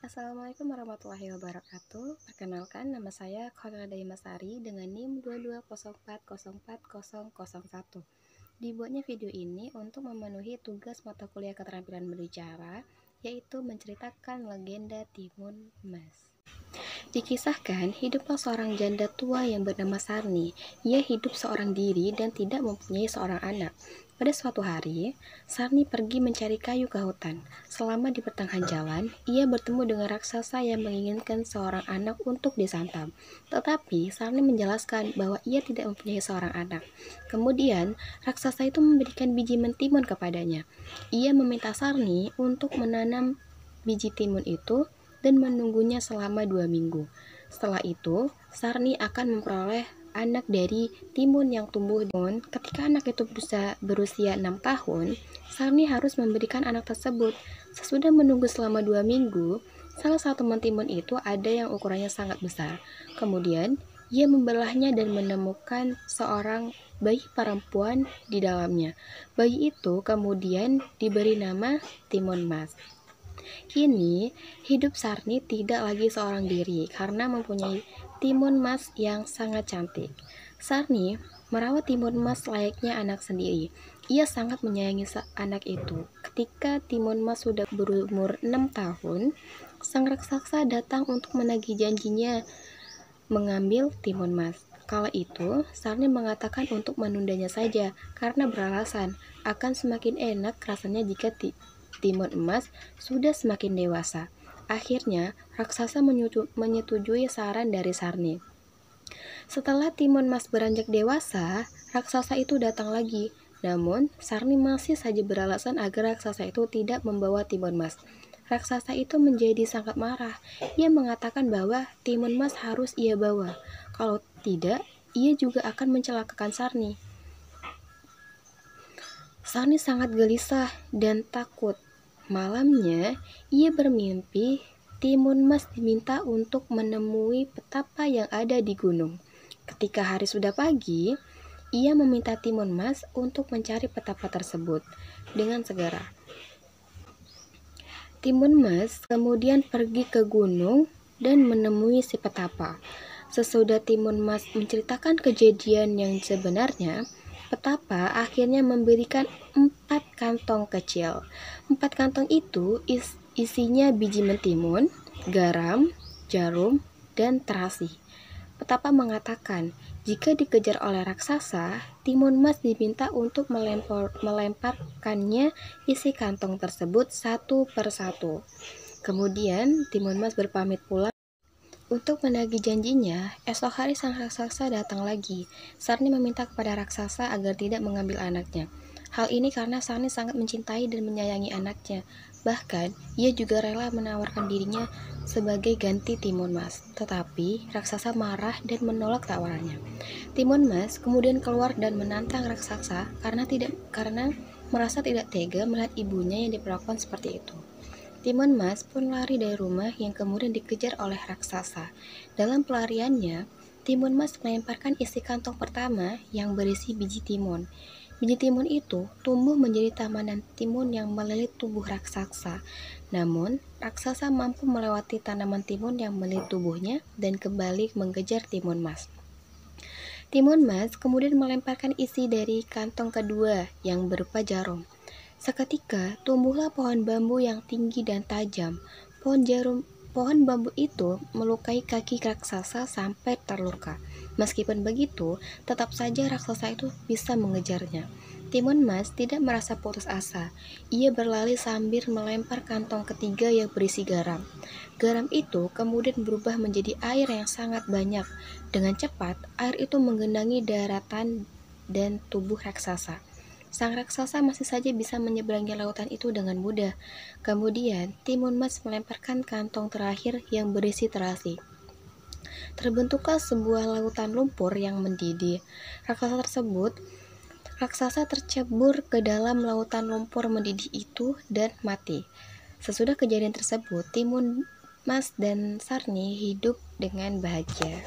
Assalamualaikum warahmatullahi wabarakatuh. Perkenalkan, nama saya Khawila Daimasari dengan NIM 2204040001. Dibuatnya video ini untuk memenuhi tugas mata kuliah keterampilan berbicara, yaitu menceritakan legenda Timun Mas. Dikisahkan, hiduplah seorang janda tua yang bernama Sarni. Ia hidup seorang diri dan tidak mempunyai seorang anak. Pada suatu hari, Sarni pergi mencari kayu ke hutan. Selama di pertengahan jalan, ia bertemu dengan raksasa yang menginginkan seorang anak untuk disantap. Tetapi, Sarni menjelaskan bahwa ia tidak mempunyai seorang anak. Kemudian, raksasa itu memberikan biji mentimun kepadanya. Ia meminta Sarni untuk menanam biji timun itu dan menunggunya selama 2 minggu. Setelah itu, Sarni akan memperoleh anak dari timun yang tumbuh. Ketika anak itu berusia 6 tahun, Sarni harus memberikan anak tersebut. Sesudah menunggu selama 2 minggu, salah satu mentimun itu ada yang ukurannya sangat besar. Kemudian, ia membelahnya dan menemukan seorang bayi perempuan di dalamnya. Bayi itu kemudian diberi nama Timun Mas. Kini, hidup Sarni tidak lagi seorang diri karena mempunyai Timun Mas yang sangat cantik. Sarni merawat Timun Mas layaknya anak sendiri. Ia sangat menyayangi anak itu. Ketika Timun Mas sudah berumur 6 tahun, sang raksasa datang untuk menagih janjinya mengambil Timun Mas. Kala itu, Sarni mengatakan untuk menundanya saja karena beralasan akan semakin enak rasanya jika Timun Emas sudah semakin dewasa. Akhirnya, raksasa menyetujui saran dari Sarni. Setelah Timun Mas beranjak dewasa, raksasa itu datang lagi. Namun, Sarni masih saja beralasan agar raksasa itu tidak membawa Timun Mas. Raksasa itu menjadi sangat marah. Ia mengatakan bahwa Timun Mas harus ia bawa. Kalau tidak, ia juga akan mencelakakan Sarni. Sarni sangat gelisah dan takut. Malamnya, ia bermimpi Timun Mas diminta untuk menemui petapa yang ada di gunung. Ketika hari sudah pagi, ia meminta Timun Mas untuk mencari petapa tersebut dengan segera. Timun Mas kemudian pergi ke gunung dan menemui si petapa. Sesudah Timun Mas menceritakan kejadian yang sebenarnya, petapa akhirnya memberikan 4 kantong kecil. 4 kantong itu isinya biji mentimun, garam, jarum, dan terasi. Petapa mengatakan, jika dikejar oleh raksasa, Timun Mas diminta untuk melemparkannya isi kantong tersebut satu persatu. Kemudian Timun Mas berpamit pulang. Untuk menagih janjinya, esok hari sang raksasa datang lagi. Sarni meminta kepada raksasa agar tidak mengambil anaknya. Hal ini karena Sarni sangat mencintai dan menyayangi anaknya. Bahkan, ia juga rela menawarkan dirinya sebagai ganti Timun Mas. Tetapi, raksasa marah dan menolak tawarannya. Timun Mas kemudian keluar dan menantang raksasa karena merasa tidak tega melihat ibunya yang diperlakukan seperti itu. Timun Mas pun lari dari rumah yang kemudian dikejar oleh raksasa. Dalam pelariannya, Timun Mas melemparkan isi kantong pertama yang berisi biji timun. Biji timun itu tumbuh menjadi tamanan timun yang melilit tubuh raksasa. Namun, raksasa mampu melewati tanaman timun yang melilit tubuhnya dan kembali mengejar Timun Mas. Timun Mas kemudian melemparkan isi dari kantong kedua yang berupa jarum. Seketika tumbuhlah pohon bambu yang tinggi dan tajam. Pohon bambu itu melukai kaki raksasa sampai terluka. Meskipun begitu, tetap saja raksasa itu bisa mengejarnya. Timun Mas tidak merasa putus asa. Ia berlari sambil melempar kantong ketiga yang berisi garam. Garam itu kemudian berubah menjadi air yang sangat banyak. Dengan cepat, air itu menggenangi daratan dan tubuh raksasa. Sang raksasa masih saja bisa menyeberangi lautan itu dengan mudah. Kemudian, Timun Mas melemparkan kantong terakhir yang berisi terasi. Terbentuklah sebuah lautan lumpur yang mendidih. Raksasa tercebur ke dalam lautan lumpur mendidih itu dan mati. Sesudah kejadian tersebut, Timun Mas dan Sarni hidup dengan bahagia.